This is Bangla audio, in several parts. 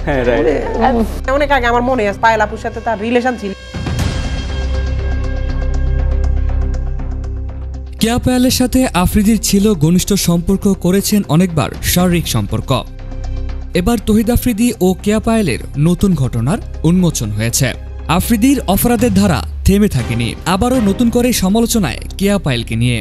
হ্যাঁ রাইট। অনেক আগে আমার মনে আছে পায়েল আপুর সাথে তার রিলেশন ছিল। কেয়া পায়েলের সাথে আফ্রিদির ছিল ঘনিষ্ঠ সম্পর্ক, করেছেন অনেকবার শারীরিক সম্পর্ক। এবার তহিদ আফ্রিদি ও কেয়া পায়েলের নতুন ঘটনার উন্মোচন হয়েছে। আফ্রিদির অপরাধের ধারা থেমে থাকেনি, আবারও নতুন করে সমালোচনায় কেয়া পায়েলকে নিয়ে।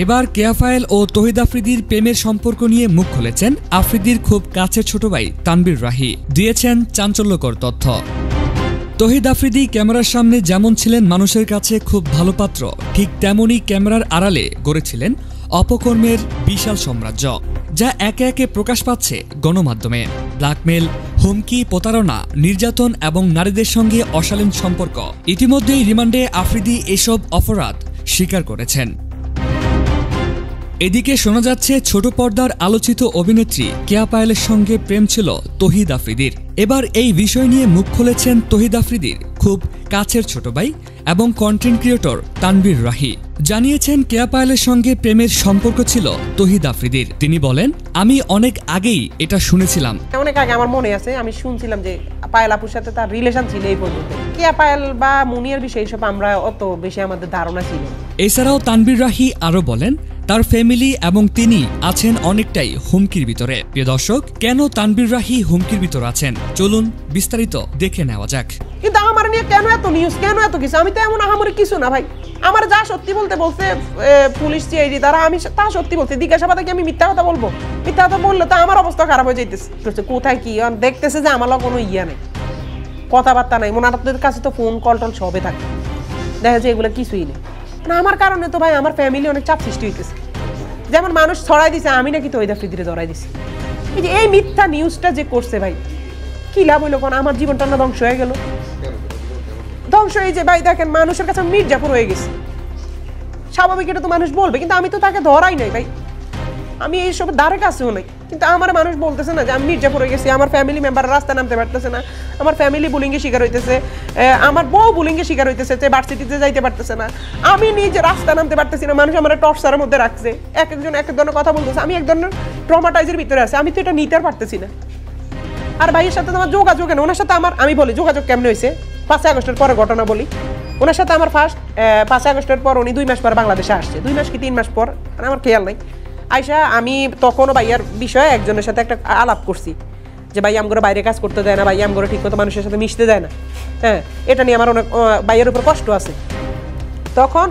এবার কেয়া পায়েল ও তহিদ আফ্রিদির প্রেমের সম্পর্ক নিয়ে মুখ খুলেছেন আফ্রিদির খুব কাছের ছোট ভাই তানবীর রাহি, দিয়েছেন চাঞ্চল্যকর তথ্য। তহিদ আফ্রিদি ক্যামেরার সামনে যেমন ছিলেন মানুষের কাছে খুব ভালো পাত্র, ঠিক তেমনই ক্যামেরার আড়ালে গড়েছিলেন অপকর্মের বিশাল সাম্রাজ্য, যা একে একে প্রকাশ পাচ্ছে গণমাধ্যমে। ব্ল্যাকমেল, হুমকি, প্রতারণা, নির্যাতন এবং নারীদের সঙ্গে অশালীন সম্পর্ক। ইতিমধ্যেই রিমান্ডে আফ্রিদি এসব অপরাধ স্বীকার করেছেন। এদিকে শোনা যাচ্ছে ছোট পর্দার আলোচিত অভিনেত্রী কেয়া পায়েলের সঙ্গে প্রেম ছিল তহিদ আফ্রিদির। এবার এই বিষয় নিয়ে মুখ খুলেছেন তহিদ আফ্রিদির খুব কাছের ছোট ভাই এবং কন্টেন্ট ক্রিয়েটর তানবীর রাহি। জানিয়েছেন কেয়া পায়েলের সঙ্গে প্রেমের সম্পর্ক ছিল তহিদ আফ্রিদির। তিনি বলেন, আমি অনেক আগেই এটা শুনেছিলাম। অনেক আগে আমার মনে আছে আমি শুনছিলাম যে পায়েল আপুর সাথে তার রিলেশন ছিল। এই পর্যন্ত কেয়া পায়েল বা মুনিয়ার বিষয়ে এসব আমরা অত বেশি আমাদের ধারণা ছিল। এছাড়াও তানবীর রাহি আরো বলেন, তার ফ্যামিলি এবং তিনি আছেন অনেকটাই হুমকির ভিতরে। প্রিয় দর্শক, কেন তানবীর রাহি হুমকির ভিতর আছেন, চলুন বিস্তারিত দেখে নেওয়া যাক। কিন্তু আমার নিয়ে কেন এত নিউজ, কেন এত কিছু? আমি তো এমন আহামরি কিছু না ভাই। আমার যা সত্যি বলতে বলছে পুলিশ সিআইডি তারা, আমি তা সত্যি বলছি। জিজ্ঞাসাবাদে কি আমি মিথ্যা কথা বলবো? মিথ্যা কথা বললে তো আমার অবস্থা খারাপ হয়ে যাইতেছে। কোথায় কি দেখতেছে যে আমার কোনো ইয়া নেই, কথাবার্তা নাই। ওনাদের কাছে তো ফোন কল টল সবে থাকে, দেখা যায় এগুলো কিছুই নেই। না আমার কারণে তো ভাই আমার ফ্যামিলি অনেক চাপ সৃষ্টি হইতেছে। যেমন মানুষ ছড়াই দিছে আমি নাকি তহিদ আফ্রিদিরে ধরাই দিছি। এই যে এই মিথ্যা নিউজটা যে করছে ভাই, কি লাভ হইলো? কোন আমার জীবনটা না ধ্বংস হয়ে গেল? ধ্বংস হয়ে যে ভাই দেখেন মানুষের কাছে মির্জাপুর হয়ে গেছে। স্বাভাবিক, এটা তো মানুষ বলবে, কিন্তু আমি তো তাকে ধরাই নাই ভাই। আমি এইসব দ্বারে কাছেও নাই, কিন্তু আমার মানুষ বলতেছে না যে আমি মির্জাপুর হয়ে গেছি। আমার ফ্যামিলি মেম্বার রাস্তা নামতে পারতেছে না, আমার ফ্যামিলি বুলিংয়ে শিকার হইতেছে, আমার বউ বুলিংয়ে শিকার হইতেছে, ভার্সিটিতে যাইতে পারতেছে না, আমি নিজে রাস্তা নামতে পারতেছি না। মানুষ আমার টর্চারের মধ্যে রাখছে, এক একজন এক এক ধরনের কথা বলতেছে। আমি এক ধরনের ট্রমাটাইজের ভিতরে আছি, আমি তো এটা নিতে পারতেছি না। আর ভাইয়ের সাথে আমার যোগাযোগ না, ওনার সাথে আমার, আমি বলি যোগাযোগ কেমন হয়েছে। 5 আগস্টের পরে ঘটনা বলি। ওনার সাথে আমার ফার্স্ট 5 আগস্টের পর উনি 2 মাস পর বাংলাদেশে আসছে, 2 মাস কি 3 মাস পর, আমার খেয়াল নাই। আইসা আমি তখনও ভাইয়ার বিষয়ে একজনের সাথে একটা আলাপ করছি যে ভাই আমগরে বাইরে কাজ করতে দেয় না, ভাই আমগরে ঠিক মতো মানুষের সাথে মিশতে দেয় না। হ্যাঁ, এটা নিয়ে আমার অনেক ভাইয়ের উপর কষ্ট আছে। তখন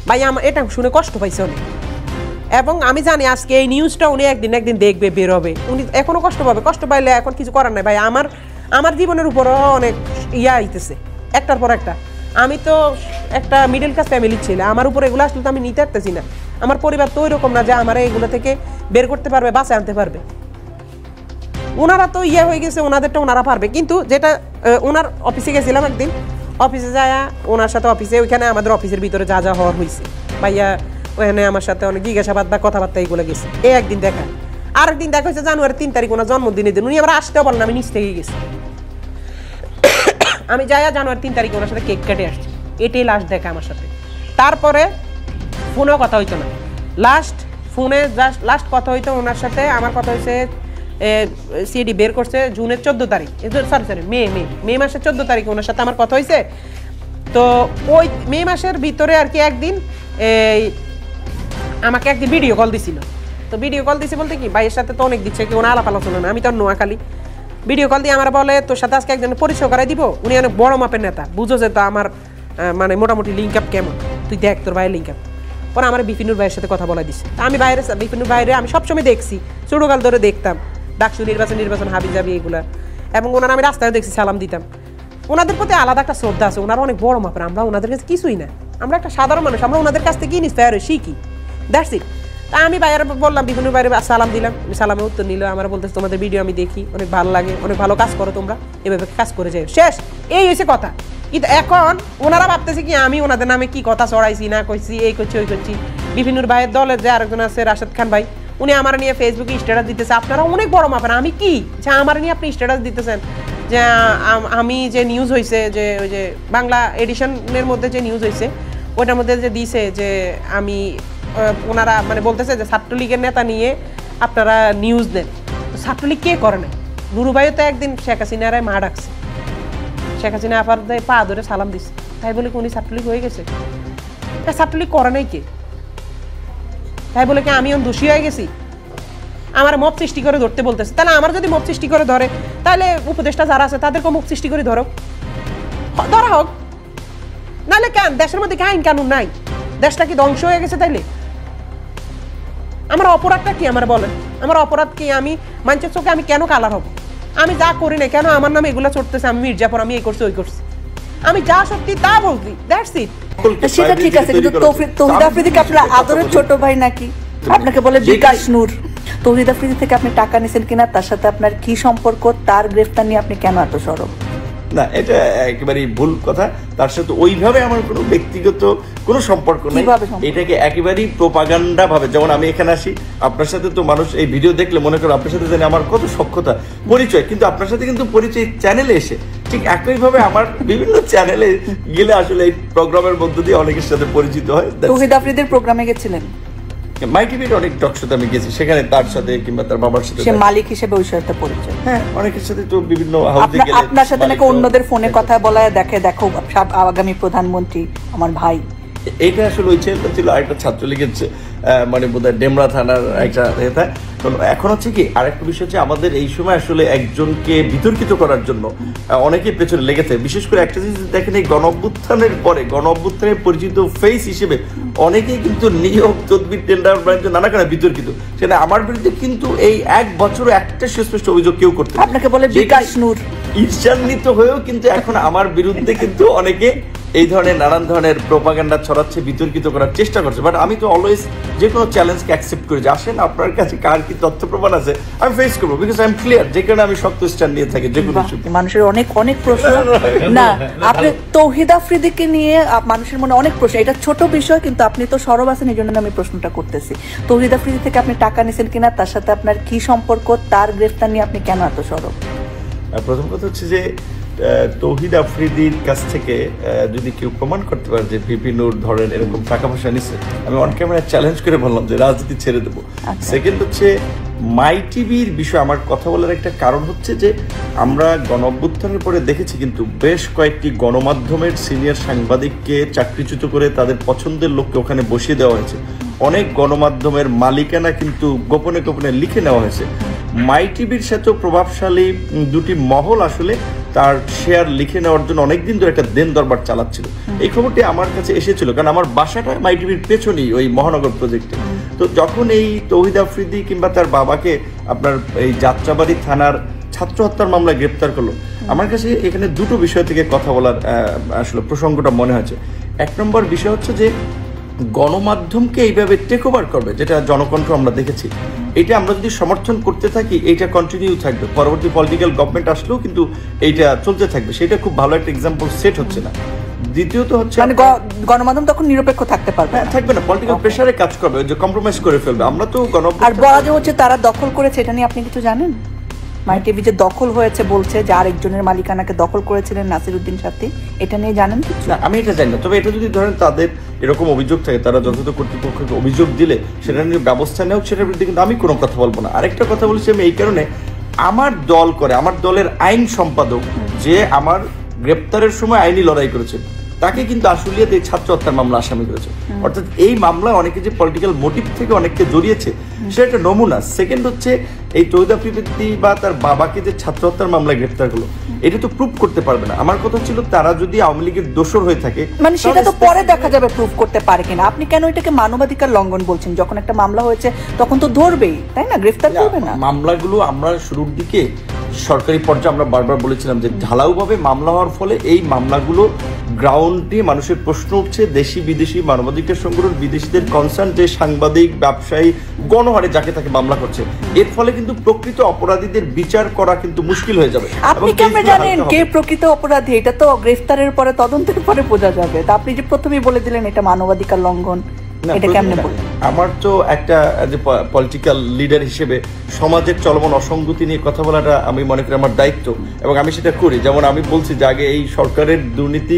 ভাই আমার এটা শুনে কষ্ট পাইছে অনেক, এবং আমি জানি আজকে এই নিউজটা উনি একদিন দেখবে, বের হবে, উনি এখনো কষ্ট পাবে। কষ্ট পাইলে এখন কিছু করার নাই ভাই। আমার জীবনের উপরও অনেক ইয়া আইতেছে একটার পর একটা। আমি তো একটা মিডল ক্লাস ফ্যামিলির ছেলে, আমার উপর এগুলো আসলে তো আমি নিতে পারতেছি না। আমার পরিবার তো ওইরকম না যে আমার এগুলো থেকে বের করতে পারবে, বাঁচে আনতে পারবে। ওনারা তো ইয়ে হয়ে গেছে, ওনাদেরটা ওনারা পারবে। কিন্তু যেটা ওনার অফিসে গেছিলাম একদিন, অফিসে যায় ওনার সাথে, অফিসে ওইখানে আমাদের অফিসের ভিতরে যা যা হওয়ার হয়েছে ভাইয়া ওখানে আমার সাথে অনেক জিজ্ঞাসাবাদ বা কথাবার্তা এগুলো গেছে। একদিন দেখা, আরেকদিন দেখা হয়েছে জানুয়ারি 3 তারিখ ওনার জন্মদিনের দিন। উনি আবার আসতেও বলেন, আমি নিচ থেকে গেছি। আমি যাই জানুয়ারি 3 তারিখে ওনার সাথে কেক কেটে আসছি, এটাই লাস্ট দেখা আমার সাথে। তারপরে ফোনেও কথা হইতো না। লাস্ট কথা হইতো ওনার সাথে আমার কথা হয়েছে সিএডি বের করছে জুনের 14 তারিখ, সরি মে মাসের 14 তারিখে ওনার সাথে আমার কথা হয়েছে। তো ওই মে মাসের ভিতরে আর কি একদিন আমাকে একদিন ভিডিও কল দিছিল। তো ভিডিও কল দিছে বলতে কি ভাইয়ের সাথে তো অনেক দিচ্ছে, কি ওনা আলাপ আলোচনা না, আমি তো নোয়াখালী। ভিডিও কল দিয়ে আমার বলে তোর সাথে আজকে একজনের পরিচয় করাই দিব, উনি অনেক বড় মাপের নেতা, বুঝো যে তো আমার মানে মোটামুটি লিঙ্ক আপ কেমন, তুই দেখ তোর ভাইয়ের লিঙ্ক আপ। পরে আমার বিপিনুর ভাইয়ের সাথে কথা বলা দিছে। আমি বিপিনুর বাইরে আমি সবসময় দেখছি, ছোটকাল ধরে দেখতাম ডাকসু নির্বাচন হাবিজাবি এগুলা, এবং ওনারা আমি রাস্তায় দেখছি সালাম দিতাম। ওনাদের প্রতি আলাদা একটা শ্রদ্ধা আছে, ওনারা অনেক বড় মাপের, আমরা ওনাদের কাছে কিছুই না, আমরা একটা সাধারণ মানুষ, আমরা ওনাদের কাছ থেকে ইন্সপায়ার হই, শিখি, দ্যাটস ইট। তা আমি বাইরে বললাম, বিভিন্ন বাইরে সালাম দিলাম, সালামে উত্তর নিল, আমার বলতেছে তোমাদের ভিডিও আমি দেখি, অনেক ভালো লাগে, অনেক ভালো কাজ করো তোমরা, এভাবে কাজ করে যাই, শেষ, এই হয়েছে কথা। কিন্তু এখন ওনারা ভাবতেছে কি আমি ওনাদের নামে কি কথা চড়াইছি না কইছি, এই করছি ওই করছি। বিভিন্ন ভাইয়ের দলের যে আরেকজন আছে রাশেদ খান ভাই, উনি আমার নিয়ে ফেসবুকে স্ট্যাটাস দিতেছে, আপনারা অনেক বড় মাপেন, আমি কি যে আমার নিয়ে আপনি স্ট্যাটাস দিতেছেন যে আমি যে নিউজ হয়েছে যে ওই যে বাংলা এডিশনের মধ্যে যে নিউজ হয়েছে ওইটার মধ্যে যে দিছে যে আমি, ওনারা মানে বলতেছে যে ছাত্রলীগের নেতা নিয়ে আপনারা নিউজ দেন। ছাত্রলীগ কে করে না নুরু ভাইও তো একদিন শেখ হাসিনার মা ডাকছে, শেখ হাসিনা আপার পা ধরে সালাম দিচ্ছে, তাই বলে কি উনি ছাত্রলীগ হয়ে গেছে? ছাত্রলীগ করে নাই কে? তাই বলে কি আমি দোষী হয়ে গেছি? আমার মব সৃষ্টি করে ধরতে বলতেছে, তাহলে আমার যদি মব সৃষ্টি করে ধরে, তাহলে উপদেষ্টা যারা আছে তাদেরকে মব সৃষ্টি করে ধরো, ধরা হোক। নাহলে কেন দেশের মধ্যে কি আইন কানুন নাই? দেশটা কি ধ্বংস হয়ে গেছে? তাইলে আমার অপরাধটা কি? আমার বলেন, আমার অপরাধ কি? আমি মানুষের চোখে আমি কেন কালার হব? আমি যা করি না কেন আমার নামে এগুলো চড়তেছে? আমি মির্জাপুর, আমি এই করছি ওই করছি, আমি যা সত্যি তা বলছি, দ্যাটস ইট। সেটা ঠিক আছে, কিন্তু তৌহিদ আফ্রিদিকে আপনার আদরের ছোট ভাই নাকি? আপনাকে বলে বিকাশ নূর। তৌহিদ আফ্রিদি থেকে আপনি টাকা নিছেন কিনা, তার সাথে আপনার কি সম্পর্ক, তার গ্রেফতার নিয়ে আপনি কেন এত সরব? না, এটা একেবারেই ভুল কথা। তার সাথে ওইভাবে আমার কোনো ব্যক্তিগত কোনো সম্পর্ক নেই। এটাকে একেবারেই প্রোপাগান্ডা ভাবে, যেমন আমি এখানে আসি আপনার সাথে, তো মানুষ এই ভিডিও দেখলে মনে করো আপনার সাথে জানি আমার কত সখ্যতা পরিচয়, কিন্তু আপনার সাথে কিন্তু পরিচয় চ্যানেলে এসে, ঠিক একইভাবে আমার বিভিন্ন চ্যানেলে গেলে আসলে এই প্রোগ্রামের মধ্য দিয়ে অনেকের সাথে পরিচিত হয়। তৌহিদ আফ্রিদির প্রোগ্রামে গেছিলেন? মাই টিভির অনেক টক শোতে আমি গেছি, সেখানে তার সাথে কিংবা তার বাবার সাথে, সে মালিক হিসেবে ওই সাথে পরিচয়। হ্যাঁ, অনেকের সাথে তো বিভিন্ন হাউসে গেলে আপনার সাথে নাকি অন্যদের ফোনে কথা বলায় দেখো সব আগামী প্রধানমন্ত্রী আমার ভাই। এটা আসলে ওই ছেলেটা ছিল আরেকটা ছাত্রলীগের, মানে বোধহয় ডেমরা থানার একটা নেতা। এখন হচ্ছে কি আরেকটা বিষয় হচ্ছে, আমাদের এই সময় আসলে একজনকে বিতর্কিত করার জন্য অনেকেই পেছনে লেগেছে। বিশেষ করে একটা জিনিস দেখেন, এই গণ অভ্যুত্থানের পরে গণ অভ্যুত্থানের পরিচিত ফেস হিসেবে অনেকেই কিন্তু নিয়োগ তদবির টেন্ডার নানা কারণে বিতর্কিত। সেটা আমার বিরুদ্ধে কিন্তু এই এক বছরে একটা সুস্পষ্ট অভিযোগ কেউ করতে, আপনাকে বলে বিকাশ নূর, ঈর্ষান্বিত হয়েও কিন্তু এখন আমার বিরুদ্ধে কিন্তু অনেকে এই ধরনের নানান ধরনের প্রোপাগান্ডা ছড়াচ্ছে, বিতর্কিত করার চেষ্টা করছে। বাট আমি তো অলওয়েজ যে কোনো চ্যালেঞ্জকে অ্যাকসেপ্ট করি, যে আসেন আপনার কাছে কার কি তথ্য প্রমাণ আছে আমি ফেস করবো, বিকজ আই এম ক্লিয়ার, যে কারণে আমি শক্ত স্ট্যান্ড নিয়ে থাকি যে কোনো ইস্যু। মানুষের অনেক অনেক প্রশ্ন না, আপনি তৌহিদ আফ্রিদিকে নিয়ে মানুষের মনে অনেক প্রশ্ন, এটা ছোট বিষয় কিন্তু আপনি তো সরব আছেন, এই জন্য আমি প্রশ্নটা করতেছি। তৌহিদ আফ্রিদি থেকে আপনি টাকা নিছেন কিনা, তার সাথে আপনার কি সম্পর্ক, তার গ্রেফতার নিয়ে আপনি কেন এত সরব? প্রথম কথা হচ্ছে যে তৌহিদ আফ্রিদির কাছ থেকে যদি কেউ প্রমাণ করতে পারে যে ভিপি নূর ধরেন এরকম টাকা পয়সা নিচ্ছে, আমি অন ক্যামেরা চ্যালেঞ্জ করে বললাম যে রাজনীতি ছেড়ে দেবো। সেকেন্ড হচ্ছে মাই টিভির বিষয় আমার কথা বলার একটা কারণ হচ্ছে যে আমরা গণ অভ্যুত্থানের পরে দেখেছি কিন্তু বেশ কয়েকটি গণমাধ্যমের সিনিয়র সাংবাদিককে চাকরিচ্যুত করে তাদের পছন্দের লোককে ওখানে বসিয়ে দেওয়া হয়েছে। অনেক গণমাধ্যমের মালিকানা কিন্তু গোপনে গোপনে লিখে নেওয়া হয়েছে। মাই টিভির সাথেও প্রভাবশালী দুটি মহল আসলে তার শেয়ার লিখে নেওয়ার জন্য অনেকদিন ধরে একটা দেন দরবার চালাচ্ছিল। এই খবরটি আমার কাছে এসেছিল, কারণ আমার বাসাটা মাই টিভির পেছনেই ওই মহানগর প্রজেক্টে। তো যখন এই তৌহিদ আফ্রিদি কিংবা তার বাবাকে আপনার এই যাত্রাবাড়ি থানার ছাত্র হত্যার মামলায় গ্রেপ্তার করলো, আমার কাছে এখানে দুটো বিষয় থেকে কথা বলার আসলে প্রসঙ্গটা মনে হয়েছে। এক নম্বর বিষয় হচ্ছে যে গণমাধ্যমকে এইভাবে টেক ওভার করবে, যেটা জনকণ্ঠ আমরা দেখেছি, এটা আমরা যদি সমর্থন করতে থাকি এইটা কন্টিনিউ থাকবে, পরবর্তী পলিটিক্যাল গভর্নমেন্ট আসলেও কিন্তু এইটা চলতে থাকবে। সেটা খুব ভালো একটা এক্সাম্পল সেট হচ্ছে না। দ্বিতীয়ত হচ্ছে মানে গণমাধ্যম তখন নিরপেক্ষ থাকতে পারবে, থাকবে না, পলিটিক্যাল প্রেসারে কাজ করবে, যে কম্প্রোমাইজ করে ফেলবে। আমরা তো আর বলা যে হচ্ছে তারা দখল করেছে, এটা নিয়ে আপনি কিছু জানেন? মাই টিভি যে দখল হয়েছে বলছে যে আরেকজনের মালিকানাকে দখল করেছিলেন নাসিরউদ্দিন সাথী, এটা নিয়ে জানেন কিছু? না, আমি এটা জানি না। তবে এটা যদি ধরেন তাদের এরকম অভিযোগ থাকে, তারা যথাযথ কর্তৃপক্ষকে অভিযোগ দিলে সেটা নিয়ে ব্যবস্থা নেওয়া, সেটার বিরুদ্ধে কিন্তু আমি কোনো কথা বলবো না। আরেকটা কথা বলছি আমি এই কারণে, আমার দল করে, আমার দলের আইন সম্পাদক যে আমার গ্রেপ্তারের সময় আইনি লড়াই করেছে, তাকে কিন্তু আশুলিয়াতে ছাত্র হত্যার মামলা আসামি করেছে। অর্থাৎ এই মামলায় অনেকে যে পলিটিক্যাল মোটিভ থেকে অনেককে জড়িয়েছে সেটা একটা নমুনা। সেকেন্ড হচ্ছে এই তৌহিদ আফ্রিদি বা তার বাবাকে যে ছাত্র হত্যার মামলায় গ্রেফতার করলো, এটা তো প্রুফ করতে পারবে না। আমার কথা ছিল তারা যদি আওয়ামী লীগের দোষর হয়ে থাকে, মানে সেটা তো পরে দেখা যাবে প্রুফ করতে পারে কিনা। আপনি কেন এটাকে মানবাধিকার লঙ্ঘন বলছেন? যখন একটা মামলা হয়েছে তখন তো ধরবেই, তাই না? গ্রেফতার করবে না? মামলাগুলো আমরা শুরুর দিকে সরকারি পর্যায়ে আমরা বারবার বলেছিলাম যে ঢালাওভাবে মামলা হওয়ার ফলে এই মামলাগুলো গ্রাউন্ডে মানুষের প্রশ্ন উঠছে, দেশি বিদেশি মানবাধিকার সংগঠন, বিদেশিদের কনসার্ন যে সাংবাদিক, ব্যবসায়ী, গণহারে যাকে তাকে মামলা করছে, এর ফলে কিন্তু প্রকৃত অপরাধীদের বিচার করা কিন্তু মুশকিল হয়ে যাবে। আপনি কেমন জানেন কে প্রকৃত অপরাধী? এটা তো গ্রেফতারের পরে, তদন্তের পরে বোঝা যাবে। তা আপনি যে প্রথমেই বলে দিলেন এটা মানবাধিকার লঙ্ঘন, এটা কেমনে বললেন? আমার তো একটা পলিটিক্যাল লিডার হিসেবে সমাজের চলমান অসঙ্গতি নিয়ে কথা বলাটা আমি মনে করি আমার দায়িত্ব, এবং আমি সেটা করি। যেমন আমি বলছি যে আগে এই সরকারের দুর্নীতি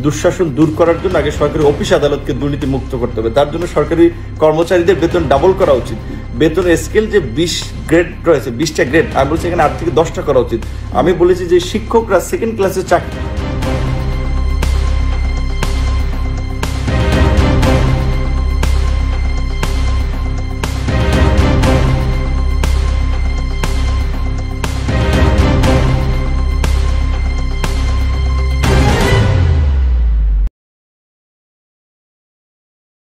দুঃশাসন দূর করার জন্য আগে সরকারি অফিস আদালতকে দুর্নীতি মুক্ত করতে হবে, তার জন্য সরকারি কর্মচারীদের বেতন ডাবল করা উচিত, বেতনের স্কেল যে 20 গ্রেড রয়েছে, 20টা গ্রেড, আমি বলছি এখানে 8 থেকে 10টা করা উচিত। আমি বলেছি যে শিক্ষকরা সেকেন্ড ক্লাসে চাকরি